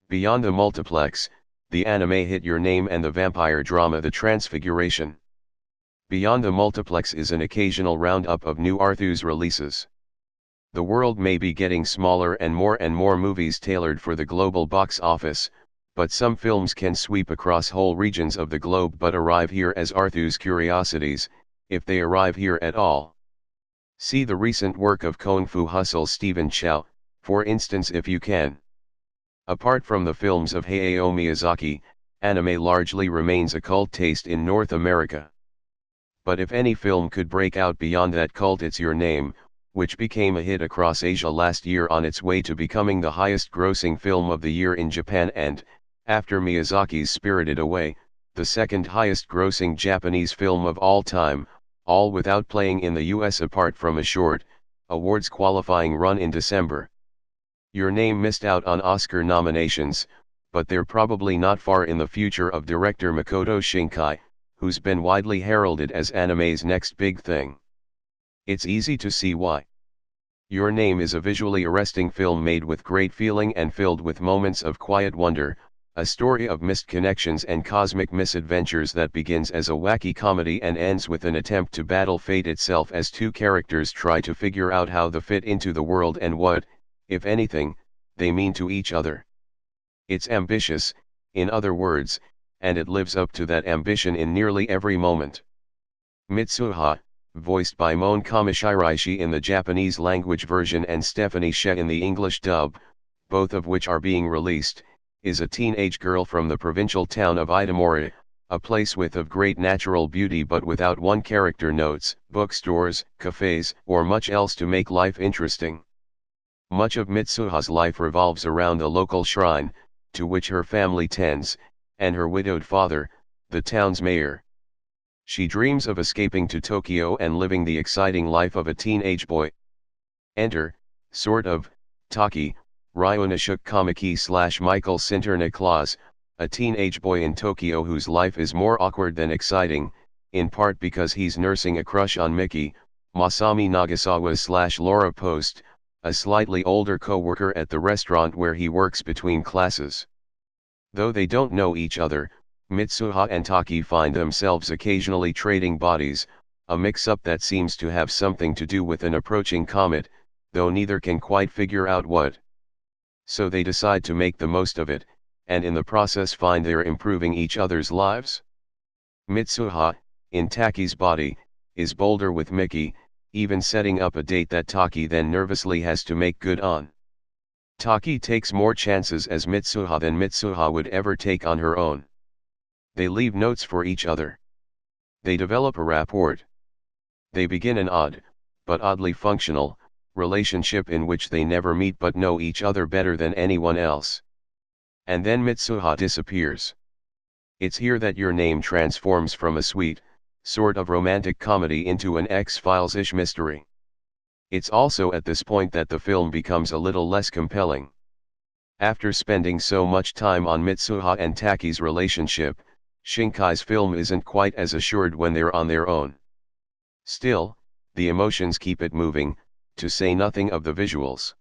Beyond the multiplex, the anime hit your name and the vampire drama The Transfiguration. Beyond the multiplex is an occasional roundup of new orthodox releases. The world may be getting smaller and more movies tailored for the global box office, but some films can sweep across whole regions of the globe but arrive here as orthodox curiosities, if they arrive here at all. See the recent work of Kung Fu Hustle Stephen Chow, for instance, if you can. Apart from the films of Hayao Miyazaki, anime largely remains a cult taste in North America. But if any film could break out beyond that cult, it's Your Name, which became a hit across Asia last year on its way to becoming the highest-grossing film of the year in Japan and, after Miyazaki's Spirited Away, the second highest-grossing Japanese film of all time, all without playing in the US apart from a short, awards-qualifying run in December. Your Name missed out on Oscar nominations, but they're probably not far in the future of director Makoto Shinkai, who's been widely heralded as anime's next big thing. It's easy to see why. Your Name is a visually arresting film made with great feeling and filled with moments of quiet wonder, a story of missed connections and cosmic misadventures that begins as a wacky comedy and ends with an attempt to battle fate itself as two characters try to figure out how they fit into the world and what, if anything, they mean to each other. It's ambitious, in other words, and it lives up to that ambition in nearly every moment. Mitsuha, voiced by Mon Kamishiraishi in the Japanese language version and Stephanie Sheh in the English dub, both of which are being released, is a teenage girl from the provincial town of Itamori, a place with of great natural beauty but without one character notes, bookstores, cafes, or much else to make life interesting. Much of Mitsuha's life revolves around the local shrine, to which her family tends, and her widowed father, the town's mayor. She dreams of escaping to Tokyo and living the exciting life of a teenage boy. Enter, sort of, Taki, Ryunosuke Kamiki / Michael Sinterniklaas, a teenage boy in Tokyo whose life is more awkward than exciting, in part because he's nursing a crush on Miki, Masami Nagasawa / Laura Post, a slightly older co-worker at the restaurant where he works between classes. Though they don't know each other, Mitsuha and Taki find themselves occasionally trading bodies, a mix-up that seems to have something to do with an approaching comet, though neither can quite figure out what. So they decide to make the most of it, and in the process find they're improving each other's lives. Mitsuha, in Taki's body, is bolder with Miki, even setting up a date that Taki then nervously has to make good on. Taki takes more chances as Mitsuha than Mitsuha would ever take on her own. They leave notes for each other. They develop a rapport. They begin an odd, but oddly functional, relationship in which they never meet but know each other better than anyone else. And then Mitsuha disappears. It's here that Your Name transforms from a sweet, sort of romantic comedy into an X-Files-ish mystery. It's also at this point that the film becomes a little less compelling. After spending so much time on Mitsuha and Taki's relationship, Shinkai's film isn't quite as assured when they're on their own. Still, the emotions keep it moving, to say nothing of the visuals.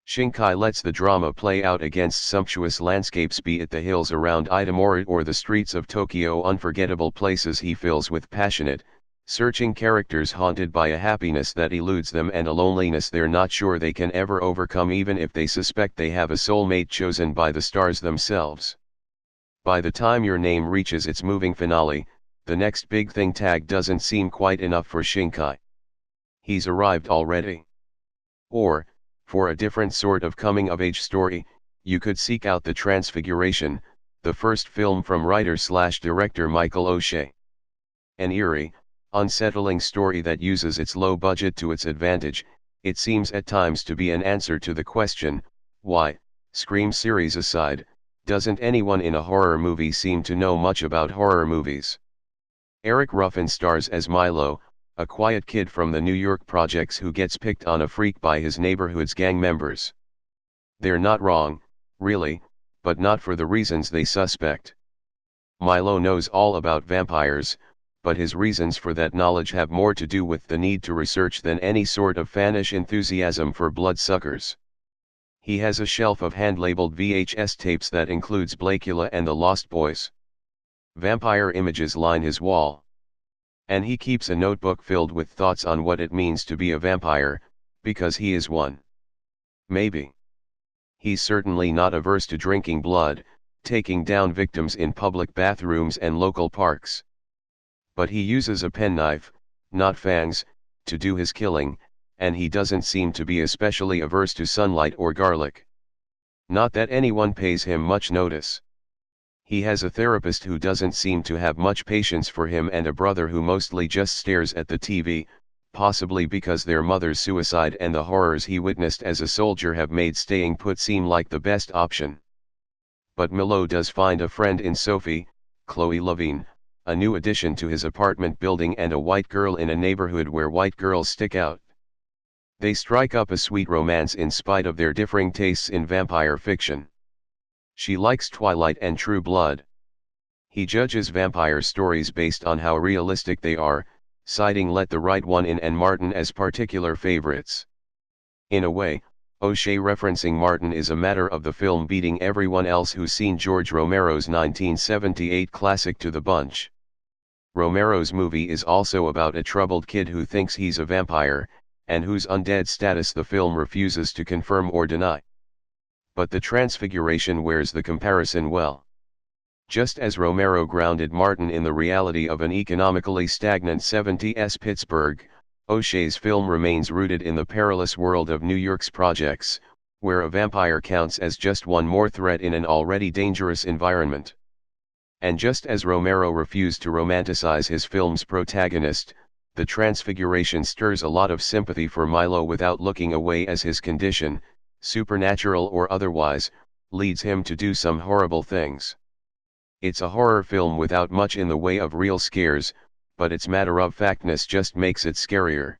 Shinkai lets the drama play out against sumptuous landscapes, be it the hills around Itamori or the streets of Tokyo, unforgettable places he fills with passionate, searching characters haunted by a happiness that eludes them and a loneliness they're not sure they can ever overcome even if they suspect they have a soulmate chosen by the stars themselves. By the time Your Name reaches its moving finale, the next big thing tag doesn't seem quite enough for Shinkai. He's arrived already. Or, for a different sort of coming-of-age story, you could seek out The Transfiguration, the first film from writer/director Michael O'Shea. An eerie, unsettling story that uses its low budget to its advantage, it seems at times to be an answer to the question, why, Scream series aside, doesn't anyone in a horror movie seem to know much about horror movies? Eric Ruffin stars as Milo, a quiet kid from the New York projects who gets picked on a freak by his neighborhood's gang members. They're not wrong, really, but not for the reasons they suspect. Milo knows all about vampires, but his reasons for that knowledge have more to do with the need to research than any sort of fanish enthusiasm for bloodsuckers. He has a shelf of hand-labeled VHS tapes that includes Blakula and the Lost Boys. Vampire images line his wall. And he keeps a notebook filled with thoughts on what it means to be a vampire, because he is one. Maybe. He's certainly not averse to drinking blood, taking down victims in public bathrooms and local parks. But he uses a penknife, not fangs, to do his killing, and he doesn't seem to be especially averse to sunlight or garlic. Not that anyone pays him much notice. He has a therapist who doesn't seem to have much patience for him and a brother who mostly just stares at the TV, possibly because their mother's suicide and the horrors he witnessed as a soldier have made staying put seem like the best option. But Milo does find a friend in Sophie, Chloe Levine, a new addition to his apartment building and a white girl in a neighborhood where white girls stick out. They strike up a sweet romance in spite of their differing tastes in vampire fiction. She likes Twilight and True Blood. He judges vampire stories based on how realistic they are, citing Let the Right One In and Martin as particular favorites. In a way, O'Shea referencing Martin is a matter of the film beating everyone else who's seen George Romero's 1978 classic to the bunch. Romero's movie is also about a troubled kid who thinks he's a vampire, and whose undead status the film refuses to confirm or deny. But the Transfiguration wears the comparison well. Just as Romero grounded Martin in the reality of an economically stagnant 70s Pittsburgh, O'Shea's film remains rooted in the perilous world of New York's projects, where a vampire counts as just one more threat in an already dangerous environment. And just as Romero refused to romanticize his film's protagonist, the Transfiguration stirs a lot of sympathy for Milo without looking away as his condition, supernatural or otherwise, leads him to do some horrible things. It's a horror film without much in the way of real scares, but its matter-of-factness just makes it scarier.